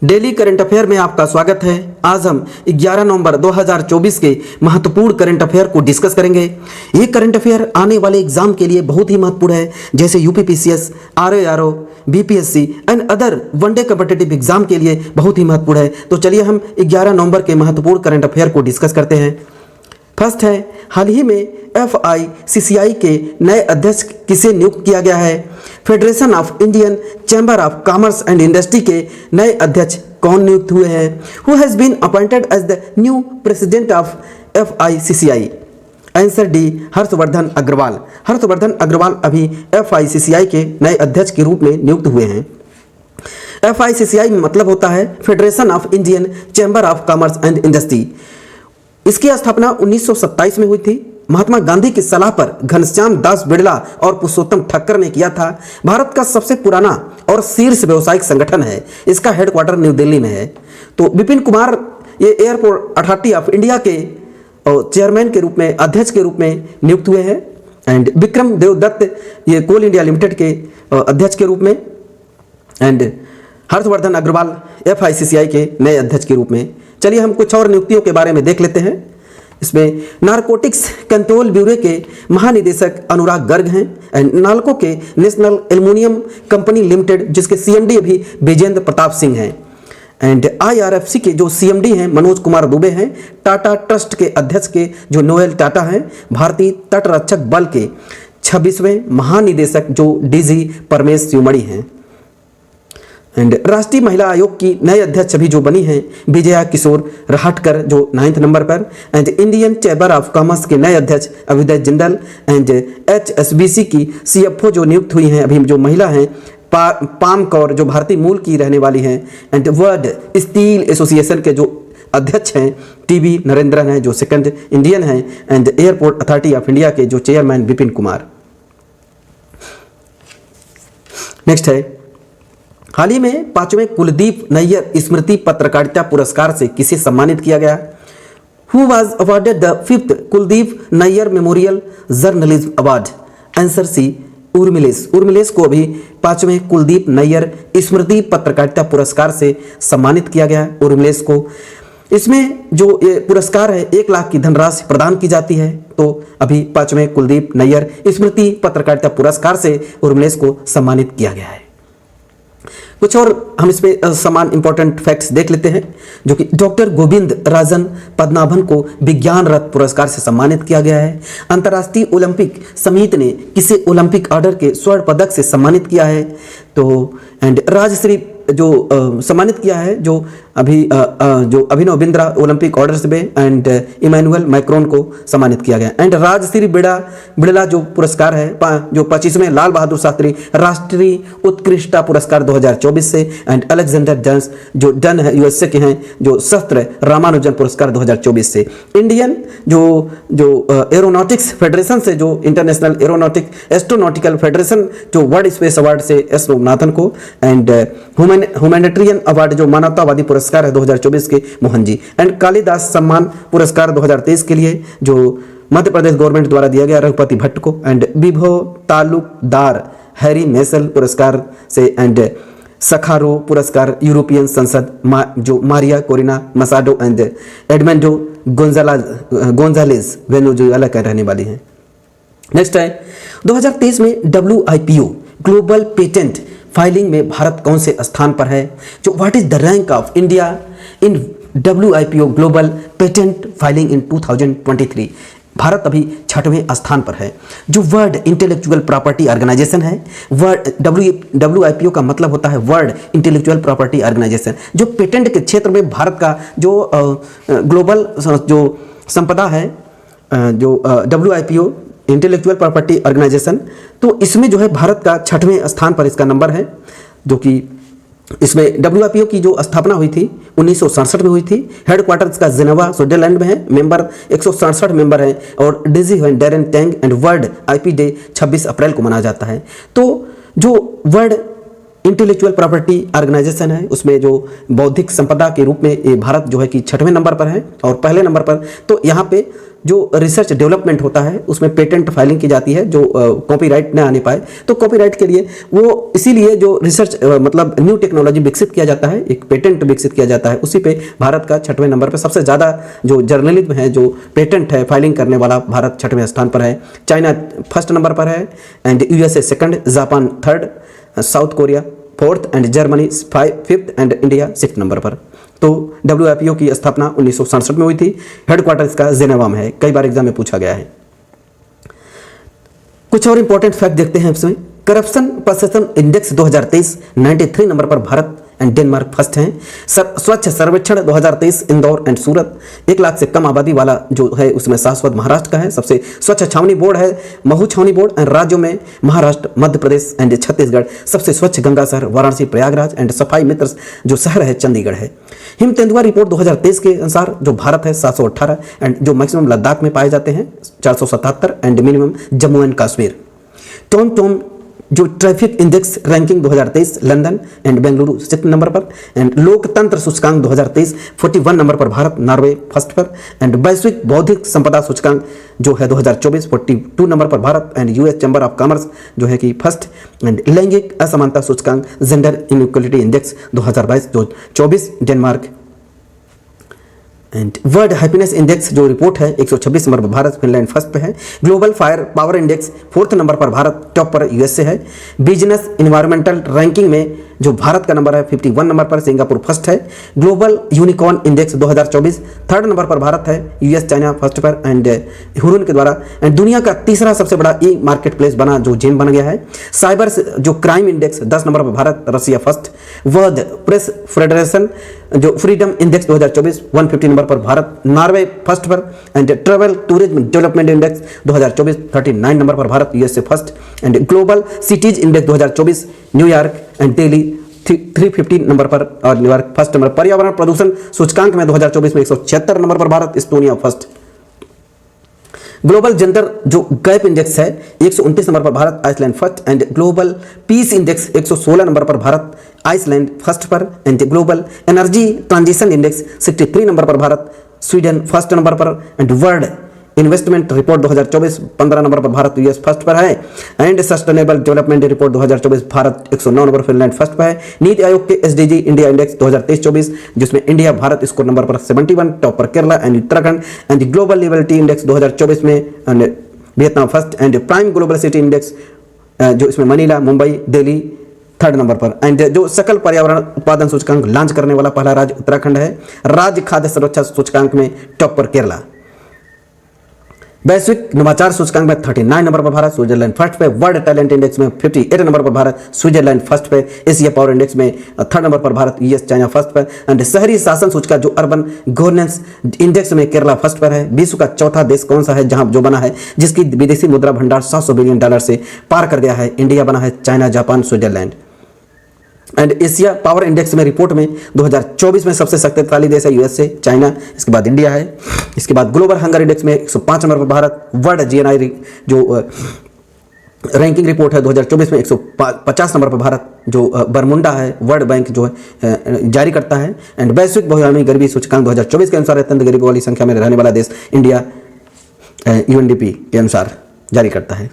Daily current affair में आपका स्वागत है। आज हम 11 नवंबर 2024 के महत्वपूर्ण करंट अफेयर को डिस्कस करेंगे। ये करंट अफेयर आने वाले एग्जाम के लिए बहुत ही महत्वपूर्ण है, जैसे UPPCS, RORO, BPSC and other one day competitive exam के लिए बहुत ही महत्वपूर्ण है। तो चलिए हम 11 नवंबर के महत्वपूर्ण करंट अफेयर को डिस्कस करते हैं। फर्स्ट है, हाल ही में FICCI के नए अध्यक्ष किसे नियुक्त किया गया है? Federation of Indian Chamber of Commerce and Industry के नए अध्यक्ष कौन नियुक्त हुए हैं? Who has been appointed as the new president of FICCI? Answer D, Harshvardhan Agarwal. Harshvardhan Agarwal अभी FICCI के नए अध्यक्ष के रूप में नियुक्त हुए हैं। FICCI मतलब होता है Federation of Indian Chamber of Commerce and industry. इसकी स्थापना 1927 में हुई थी। महात्मा गांधी की सलाह पर घनश्याम दास बिड़ला और पुरुषोत्तम ठक्कर ने किया था। भारत का सबसे पुराना और शीर्ष व्यावसायिक संगठन है। इसका हेडक्वार्टर न्यू दिल्ली में है। तो विपिन कुमार ये एयरपोर्ट अथॉरिटी ऑफ इंडिया के चेयरमैन के रूप में, अध्यक्ष के रूप में नियुक्त हुए हैं। एंड विक्रम देवदत्त ये कोल इंडिया लिमिटेड के अध्यक्ष के रूप में। एंड हर्षवर्धन अग्रवाल FICCI के नए अध्यक्ष के रूप में। चलिए हम कुछ और नियुक्तियों के बारे में देख लेते हैं। इसमें नारकोटिक्स कंट्रोल ब्यूरो के महानिदेशक अनुराग गर्ग हैं। एंड नालको के नेशनल एल्युमिनियम कंपनी लिमिटेड जिसके CMD अभी विजेंद्र प्रताप सिंह हैं। एंड IRFC के जो CMD हैं मनोज कुमार दुबे हैं। टाटा ट्रस्ट के अध्यक्ष के जो नोएल टाटा हैं। भारतीय तटरक्षक बल के 26वें महानिदेशक जो DG परमेश शिवमणि हैं। एंड राष्ट्रीय महिला आयोग की नए अध्यक्ष अभी जो बनी हैं विजया किशोर रहाटकर जो 9th नंबर पर। And Indian Chamber of commerce के नए अध्यक्ष अभिदय जिंदल। एंड HSBC की CFO जो नियुक्त हुई हैं अभी जो महिला हैं पाम कौर जो भारतीय मूल की रहने वाली हैं। एंड वर्ल्ड स्टील एसोसिएशन के जो अध्यक्ष हैं TB नरेंद्रन हैं जो 2nd इंडियन हैं। And airport authority of India के जो चेयरमैन विपिन कुमार। नेक्स्ट है, हाल ही में 5वें कुलदीप नैयर स्मृति पत्रकारिता पुरस्कार से किसे सम्मानित किया गया? Who was awarded the 5th Kuldip Nayar memorial journalism award? Answer C, Urmilesh. Urmilesh को अभी 5वें कुलदीप नैयर स्मृति पत्रकारिता पुरस्कार से सम्मानित किया गया उर्मिलेश को। इसमें जो ये पुरस्कार है 1 लाख की धनराशि प्रदान की जाती है। तो अभी 5वें कुलदीप नैयर स्मृति पत्रकारिता पुरस्कार से उर्मिलेश को सम्मानित किया गया है। कुछ और हम इसमें समान इंपॉर्टेंट फैक्ट्स देख लेते हैं, जो कि डॉक्टर गोविंद राजन पद्मनाभन को विज्ञान रत्न पुरस्कार से सम्मानित किया गया है। अंतर्राष्ट्रीय ओलंपिक समिति ने किसे ओलंपिक ऑर्डर के स्वर्ण पदक से सम्मानित किया है? तो एंड राजश्री जो सम्मानित किया है जो जो अभिनव बिंद्रा ओलंपिक ऑर्डर से एंड इमैनुअल मैक्रोन को सम्मानित किया गया। एंड राजश्री बिड़ला जो पुरस्कार है जो 25वें लाल बहादुर शास्त्री राष्ट्रीय उत्कृष्टता पुरस्कार 2024 से। एंड अलेक्जेंडर डन्स जो डन है USA के हैं जो शस्त्र रामानुजन पुरस्कार 2024 से। इंडियन जो एरोनॉटिक्स फेडरेशन से जो इंटरनेशनल एरोनॉटिक एस्ट्रोनॉटिकल फेडरेशन जो वर्ल्ड स्पेस अवार्ड से S लोकनाथन को। एंड ह्यूमैनिटेरियन अवार्ड जो मानवतावादी पुरस्कार है 2024 के मोहन जी। एंड कालिदास सम्मान पुरस्कार 2023 के लिए जो मध्य प्रदेश गवर्नमेंट द्वारा दिया गया रघुपति भट्ट को। एंड विभो तालुकदार हैरी मेसल पुरस्कार से। एंड सखारो पुरस्कार यूरोपियन संसद जो Maria Corina Machado and Edmundo Gonzalez Venezuela का रहने वाली हैं। नेक्स्ट है, 2023 में WIPO ग्लोबल पेटेंट फाइलिंग में भारत कौन से स्थान पर है? जो what is the rank of India in WIPO global patent filing इन 2023? भारत अभी 6वें स्थान पर है। जो वर्ल्ड इंटेलेक्चुअल प्रॉपर्टी ऑर्गेनाइजेशन है, WIPO का मतलब होता है वर्ल्ड इंटेलेक्चुअल प्रॉपर्टी ऑर्गेनाइजेशन। जो पेटेंट के क्षेत्र में भारत का जो ग्लोबल जो संपदा है जो WIPO इंटेलेक्चुअल प्रॉपर्टी ऑर्गेनाइजेशन, तो इसमें जो है भारत का 6वें स्थान पर इसका नंबर है। जो कि इसमें WIPO की जो स्थापना हुई थी 1967 में हुई थी। हेडक्वार्टर्स का जिनेवा स्विट्जरलैंड में है। मेंबर 167 मेंबर हैं। और DG Daren Tang and world IP day 26 अप्रैल को मनाया जाता है। तो जो वर्ल्ड इंटेलेक्चुअल प्रॉपर्टी ऑर्गेनाइजेशन है, उसमें जो बौद्धिक संपदा के रूप में ये भारत जो है कि 6वें नंबर पर है। और पहले नंबर पर तो यहाँ पे जो रिसर्च डेवलपमेंट होता है उसमें पेटेंट फाइलिंग की जाती है, जो कॉपीराइट न आने पाए तो कॉपीराइट के लिए वो इसीलिए जो रिसर्च मतलब न्यू टेक्नोलॉजी विकसित किया जाता है, एक पेटेंट विकसित किया जाता है, उसी पे भारत का 6वें नंबर पर सबसे ज़्यादा जो जर्नलिज्म है, जो पेटेंट है फाइलिंग करने वाला, भारत 6वें स्थान पर है। चाइना फर्स्ट नंबर पर है and USA second, Japan third, south Korea fourth and Germany fifth and India 6th number पर। तो WIPO की स्थापना 1967 में हुई थी। हेडक्वार्टर इसका जेनेवा में है, कई बार एग्जाम में पूछा गया है। कुछ और इंपॉर्टेंट फैक्ट देखते हैं इसमें। करप्शन परसेप्शन इंडेक्स 2023 93 नंबर पर भारत एंड डेनमार्क फर्स्ट हैं। स्वच्छ सर्वेक्षण 2023 इंदौर एंड सूरत 1 लाख से कम आबादी वाला जो है उसमें शाश्वत महाराष्ट्र का है। सबसे स्वच्छ छावनी बोर्ड है महू छावनी बोर्ड एंड राज्यों में महाराष्ट्र, मध्य प्रदेश एंड छत्तीसगढ़। सबसे स्वच्छ गंगा शहर वाराणसी प्रयागराज एंड सफाई मित्र जो शहर है चंडीगढ़ है। हिम तेंदुआ रिपोर्ट 2023 के अनुसार जो भारत है 718 एंड जो मैक्सिमम लद्दाख में पाए जाते हैं 477 and minimum Jammu and Kashmir. Tom जो traffic index ranking 2023 London and Bengaluru 6th number पर एंड लोकतंत्र सूचकांक 2023 41 नंबर पर भारत, नॉर्वे फर्स्ट पर एंड वैश्विक बौद्धिक संपदा सूचकांक जो है 2024 42 नंबर पर Bharat and US chamber of commerce जो है कि फर्स्ट एंड लैंगिक असमानता सूचकांक जेंडर इनइक्वालिटी इंडेक्स 2022 जो 24 Denmark and world happiness index जो रिपोर्ट है 126 नंबर पर भारत, फिनलैंड फर्स्ट पे है। Global fire power index 4th number पर भारत, टॉप पर यूएसए है। बिजनेस इन्वायरमेंटल रैंकिंग में जो भारत का नंबर है 51 नंबर पर, सिंगापुर फर्स्ट है। Global unicorn index 2024 3rd number पर भारत है, यूएस चाइना फर्स्ट पर एंड हुरून के द्वारा एंड दुनिया का तीसरा सबसे बड़ा ई मार्केट प्लेस बना जो जेम बन गया है। साइबर जो क्राइम इंडेक्स 10 नंबर पर Bharat, Russia first. World press federation जो फ्रीडम इंडेक्स 2024 150 नंबर पर भारत, नॉर्वे फर्स्ट पर and travel tourism development index 2024 39 number पर Bharat, USA first and global cities index 2024 New York and Delhi 350 number पर और न्यूयॉर्क फर्स्ट नंबर। पर्यावरण प्रदूषण सूचकांक में 2024 में 176 नंबर पर Bharat, Estonia first. Global gender जो गैप इंडेक्स है 129 नंबर पर Bharat, Iceland first and global peace index 116 नंबर पर भारत, आइसलैंड फर्स्ट पर and global energy transition index 63 नंबर पर भारत, स्वीडन फर्स्ट नंबर पर एंड वर्ल्ड इन्वेस्टमेंट रिपोर्ट 2024 15 नंबर पर भारत, यूएस फर्स्ट पर है and sustainable development report 2024 Bharat 109 नंबर, फिनलैंड फर्स्ट पर है। नीति आयोग के एसडीजी इंडिया इंडेक्स 2023-24 जिसमें इंडिया भारत स्कोर नंबर पर 71, टॉप पर Kerala and Uttarakhand and global liberty index 2024 में Vietnam first and prime global city index जो इसमें Manila, Mumbai, Delhi 3rd number पर एंड जो सकल पर्यावरण उत्पादन सूचकांक लॉन्च करने वाला पहला राज्य उत्तराखंड है। राज्य खाद्य सुरक्षा सूचकांक में टॉप पर केरला। वैश्विक नवाचार सूचकांक में 39 नंबर पर भारत, स्विट्जरलैंड फर्स्ट पे। वर्ल्ड टैलेंट इंडेक्स में 58 नंबर पर भारत, स्विट्जरलैंड फर्स्ट पे। एशिया पावर इंडेक्स में 3rd नंबर पर भारत, यूएस चाइना फर्स्ट पर एंड शहरी शासन सूचकांक जो अर्बन गवर्नेंस इंडेक्स में केरला फर्स्ट पर है। विश्व का चौथा देश कौन सा है जहां जो बना है जिसकी विदेशी मुद्रा भंडार $700 बिलियन से पार कर गया है? इंडिया बना है, China, Japan, Switzerland. And Asia power index में रिपोर्ट में 2024 में सबसे शक्तिशाली देश है यूएसए, चाइना, इसके बाद इंडिया है। इसके बाद ग्लोबल हंगर इंडेक्स में 105 नंबर पर भारत। वर्ल्ड जीएनआई जो रैंकिंग रिपोर्ट है 2024 में 150 नंबर पर भारत, जो बरमुंडा है वर्ल्ड बैंक जो है जारी करता है। एंड वैश्विक बहुआयामी गरीबी सूचकांक 2024 के अनुसार अत्यंत गरीबों वाली संख्या में रहने वाला देश इंडिया यूएनडीपी के अनुसार जारी करता है।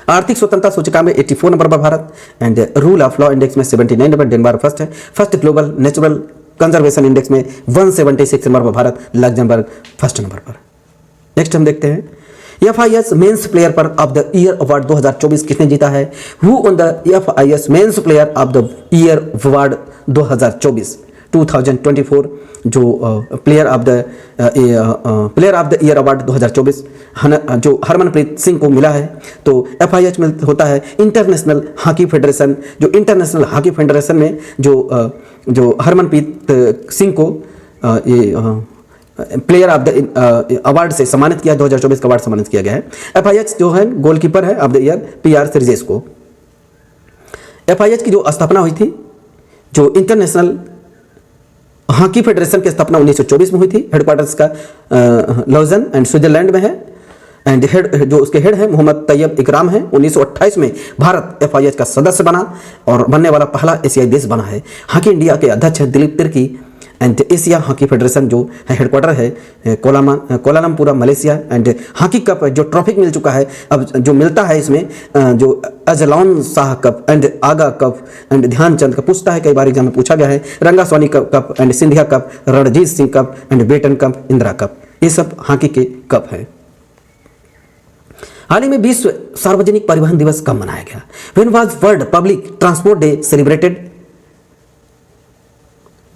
आर्थिक स्वतंत्रता सूचकांक में 84 नंबर पर Bharat and rule of law index में 79 नंबर, डेनमार्क फर्स्ट है। First global natural conservation index में 176 नंबर पर भारत, लग्जमबर्ग फर्स्ट नंबर पर। नेक्स्ट हम देखते हैं FIS मेंस प्लेयर पर ऑफ द ईयर अवार्ड 2024 किसने जीता है? Who on the FIS men's player of the year award 2024 जो player of the year award 2024 जो हरमनप्रीत सिंह को मिला है। तो FIH में होता है इंटरनेशनल हॉकी फेडरेशन, जो इंटरनेशनल हॉकी फेडरेशन में जो हरमनप्रीत सिंह को प्लेयर ऑफ द अवार्ड से सम्मानित किया, 2024 का अवार्ड सम्मानित किया गया है। FIH जो है गोलकीपर है of the year PR Sreejesh को। FIH की जो स्थापना हुई थी, जो इंटरनेशनल हॉकी फेडरेशन की स्थापना 1924 में हुई थी। हेडक्वार्टर्स का लॉजन एंड स्विट्जरलैंड में है एंड हेड जो उसके हेड हैं मोहम्मद तैयब इकराम हैं। 1928 में भारत FIH का सदस्य बना और बनने वाला पहला एशियाई देश बना है। हॉकी इंडिया के अध्यक्ष हैं Dilip Tirkey and Asia hockey federation जो है हेडक्वार्टर है Kuala Lumpur Malaysia. And hockey cup जो ट्रॉफी मिल चुका है, अब जो मिलता है इसमें जो Azlan Shah cup and Aga cup and Dhyanchand cup पूछता है, कई बार एग्जाम में पूछा गया है। Rangaswami cup and Scindia cup, Ranjit Singh cup and Beighton cup, Indira cup, ये सब हॉकी के कप हैं। हाल ही में विश्व सार्वजनिक परिवहन दिवस कब मनाया गया? When was world public transport day celebrated?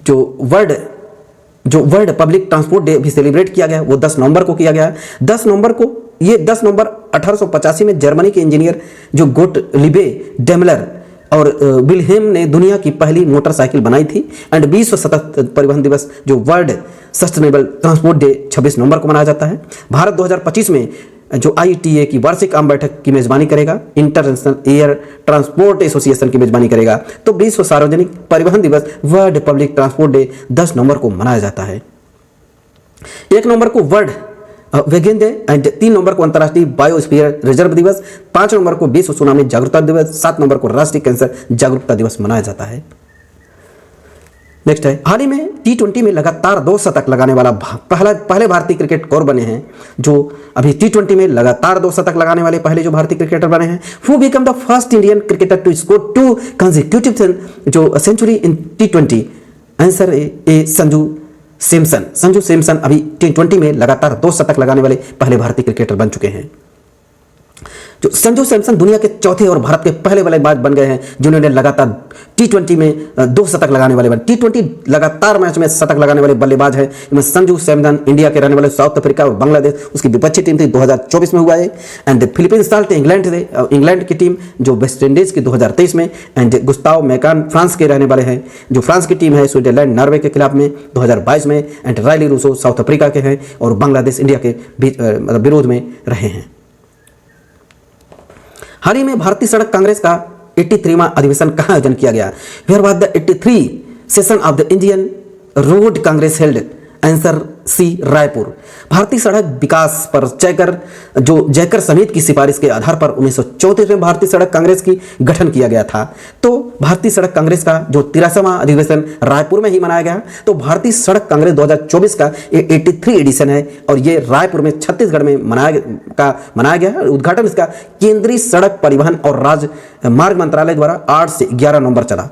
जो वर्ल्ड पब्लिक ट्रांसपोर्ट डे भी सेलिब्रेट किया गया वो 10 नवंबर को किया गया है। 10 नवंबर 1885 में जर्मनी के इंजीनियर जो गोटलिबे डेमलर और विल्हेम ने दुनिया की पहली मोटरसाइकिल बनाई थी। एंड विश्व सतत परिवहन दिवस जो वर्ल्ड सस्टेनेबल ट्रांसपोर्ट डे 26 नवंबर को मनाया जाता है। भारत 2025 में जो ITA की वार्षिक आम बैठक की मेजबानी करेगा, इंटरनेशनल एयर ट्रांसपोर्ट एसोसिएशन की मेजबानी करेगा। तो विश्व सार्वजनिक परिवहन दिवस वर्ल्ड पब्लिक ट्रांसपोर्ट डे 10 नवंबर को मनाया जाता है। 1 नवंबर को वर्ल्ड वेगन डे एंड 3 नवंबर को अंतर्राष्ट्रीय बायोस्फीयर रिजर्व दिवस, 5 नवंबर को विश्व सुनामी जागरूकता दिवस, 7 नवंबर को राष्ट्रीय कैंसर जागरूकता दिवस मनाया जाता है। नेक्स्ट है, हाल ही में T20 में लगातार 2 शतक लगाने वाला पहले भारतीय क्रिकेट कोर बने हैं। जो अभी T20 में लगातार 2 शतक लगाने वाले पहले जो भारतीय क्रिकेटर बने हैं। Who become the first Indian cricketer to score 2 consecutive जो century in T20? Answer A Sanju Samson. Sanju Samson अभी T20 में लगातार 2 शतक लगाने वाले पहले भारतीय क्रिकेटर बन चुके हैं। जो संजू सैमसन दुनिया के चौथे और भारत के पहले बल्लेबाज बन गए हैं जिन्होंने लगातार T20 में 2 शतक लगाने वाले T20 लगातार मैच में शतक लगाने वाले बल्लेबाज हैं। इनमें संजू सैमसन इंडिया के रहने वाले, साउथ अफ्रीका और बांग्लादेश उसकी विपक्षी टीम थी 2024 में हुआ है। एंड फिलीपींस साल्ट इंग्लैंड की टीम जो वेस्ट इंडीज की 2023 में। एंड गुस्ताव मैकान फ्रांस के रहने वाले हैं, जो फ्रांस की टीम है स्विट्जरलैंड नॉर्वे के खिलाफ में 2022 में। And Rilee Rossouw South Africa के हैं और बांग्लादेश इंडिया के विरोध में रहे हैं। हाल ही में भारतीय सड़क कांग्रेस का 83वां अधिवेशन कहाँ आयोजन किया गया? Where was the 83 session of the Indian road congress held? Answer C Raipur. भारतीय सड़क विकास पर जयकर समिति की सिफारिश के आधार पर 1934 में भारतीय सड़क कांग्रेस की गठन किया गया था। तो भारतीय सड़क कांग्रेस का जो 83वां अधिवेशन रायपुर में ही मनाया गया। तो भारतीय सड़क कांग्रेस 2024 का ये 83 एडिशन है और ये रायपुर में छत्तीसगढ़ में मनाया गया है। उद्घाटन इसका केंद्रीय सड़क परिवहन और राजमार्ग मंत्रालय द्वारा 8 से 11 नवंबर चला।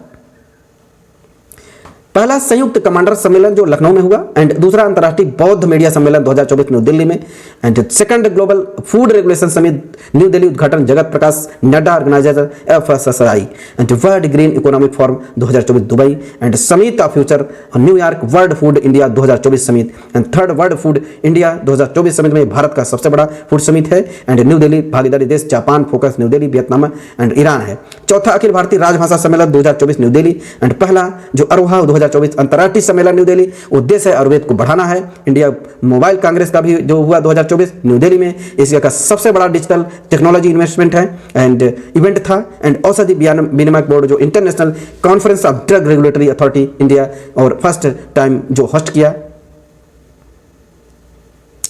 पहला संयुक्त कमांडर सम्मेलन जो लखनऊ में हुआ। एंड दूसरा अंतर्राष्ट्रीय बौद्ध मीडिया सम्मेलन 2024 न्यू दिल्ली में। And second global food regulation summit New Delhi, उद्घाटन Jagat Prakash Nadda, organiser FSSAI। And world green economic forum 2024 Dubai. And summit of future New York, world food India 2024 summit. And third world food India 2024 summit में भारत का सबसे बड़ा food summit है। And New Delhi भागीदारी देश Japan, focus New Delhi, Vietnam and Iran है। चौथा अखिल भारतीय राजभाषा सम्मेलन 2024 न्यू दिल्ली। एंड पहला जो अरोहा 2024 अंतर्राष्ट्रीय सम्मेलन न्यू दिल्ली, उद्देश्य है आयुर्वेद को बढ़ाना है। इंडिया मोबाइल कांग्रेस का भी जो हुआ 2024 न्यू दिल्ली में, एशिया का सबसे बड़ा डिजिटल टेक्नोलॉजी इन्वेस्टमेंट है एंड इवेंट था। एंड औषधि विनिमय बोर्ड जो international conference of drug regulatory authority India और फर्स्ट टाइम जो होस्ट किया।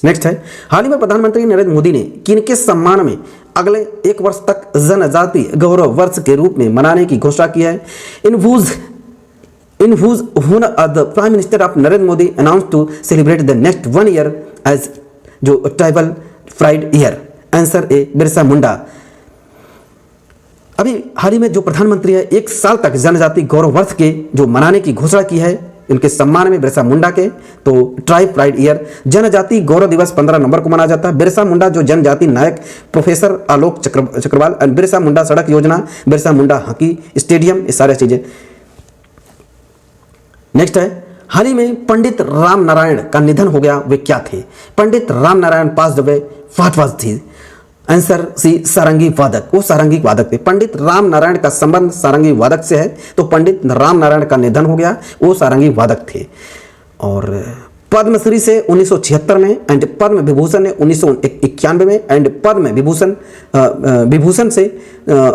नेक्स्ट है, हाल ही में प्रधानमंत्री नरेंद्र मोदी ने किनके सम्मान में अगले 1 वर्ष तक जनजाति गौरव वर्ष के रूप में मनाने की घोषणा की है? In whose honor the Prime Minister of Narendra Modi announced to celebrate the next 1 year as जो tribal pride year? Answer A Birsa Munda. अभी हाल ही में जो प्रधानमंत्री है 1 साल तक जनजाति गौरव वर्ष के जो मनाने की घोषणा की है इनके सम्मान में बिरसा मुंडा के। तो ट्राइब प्राइड ईयर, जनजाति गौरव दिवस 15 नवंबर को मनाया जाता है। बिरसा मुंडा जो जनजाति नायक प्रोफेसर आलोक चक्रवाल एंड बिरसा मुंडा सड़क योजना, बिरसा मुंडा हॉकी स्टेडियम, ये सारी चीजें। नेक्स्ट है, हाल ही में पंडित राम नारायण का निधन हो गया, वे क्या थे? Pandit Ram Narayan passed away, what was he? Answer C sarangi वादक, वो सारंगी वादक थे। पंडित राम नारायण का संबंध सारंगी वादक से है, तो पंडित राम नारायण का निधन हो गया, वो सारंगी वादक थे। और पद्मश्री से 1976 में एंड पद्म विभूषण ने 1991 में एंड पद्म विभूषण से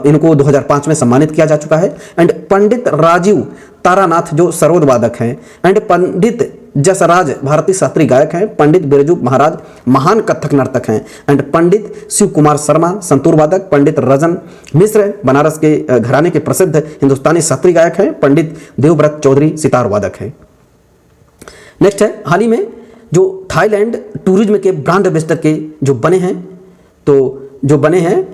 इनको 2005 में सम्मानित किया जा चुका है। एंड पंडित राजीव तारानाथ जो सरोद वादक हैं एंड पंडित जसराज भारतीय शास्त्रीय गायक हैं। पंडित बिरजू महाराज महान कथक नर्तक हैं। एंड पंडित शिव कुमार शर्मा संतूर वादक। पंडित रजन मिश्र बनारस के घराने के प्रसिद्ध हिंदुस्तानी शास्त्रीय गायक हैं। पंडित देवव्रत चौधरी सितार वादक हैं। नेक्स्ट है, हाल ही में जो थाईलैंड टूरिज्म के ब्रांड एम्बेसडर के जो बने हैं, तो जो बने हैं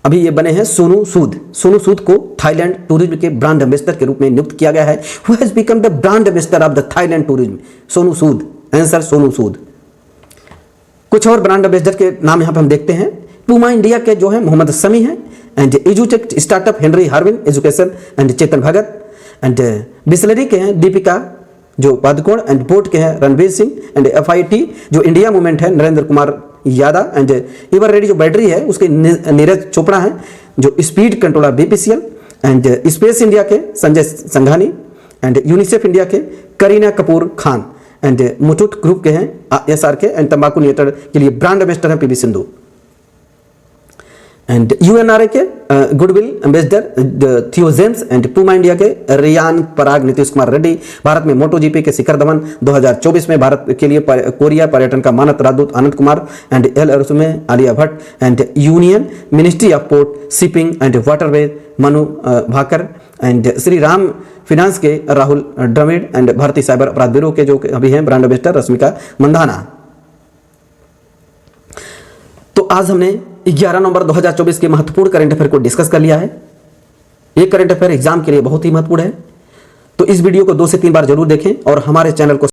अभी ये बने हैं सोनू सूद। सोनू सूद को थाईलैंड टूरिज्म के ब्रांड एम्बेसडर के रूप में नियुक्त किया गया है। Who has become the brand ambassador of the Thailand tourism? Sonu Sood. Answer Sonu Sood. कुछ और ब्रांड एम्बेसडर के नाम यहां पे हम देखते हैं। पूमा इंडिया के जो है मोहम्मद समी हैं। एंड एजुटेक startup Henry Harvin education and Chetan Bhagat. And Bisleri के हैं दीपिका जो पादुकोण। एंड बोट के हैं रणवीर सिंह। एंड FIT जो इंडिया मूवमेंट है Narendra Kumar Yadav. And Eveready जो बैटरी है उसके नीरज चोपड़ा हैं। जो speed controller BPCL। And space India के Sanjay Sanghani. And UNICEF India के करीना कपूर खान। एंड मुथूट ग्रुप के हैं SRK। एंड तंबाकू नियंत्रण के लिए ब्रांड एम्बेसडर है PV सिंधु। एंड UNRA के गुडविल एम्बेसडर थियो जेम्स। एंड पूमा इंडिया के रियान पराग नीतीश कुमार रेड्डी। भारत में MotoGP के शिखर धवन 2024 में भारत के लिए कोरिया पर्यटन का मानद राजदूत आनंद कुमार। एंड LRS में Alia Bhatt. And union ministry of port shipping and waterway Manu Bhaker. And Shri Ram finance के राहुल द्रविड़। एंड भारतीय साइबर अपराध ब्यूरो के जो अभी हैं ब्रांड एम्बेसडर रश्मिका मंदाना। तो आज हमने 11 नवंबर 2024 के महत्वपूर्ण करंट अफेयर को डिस्कस कर लिया है। ये करंट अफेयर एग्जाम के लिए बहुत ही महत्वपूर्ण है, तो इस वीडियो को 2 से 3 बार जरूर देखें और हमारे चैनल को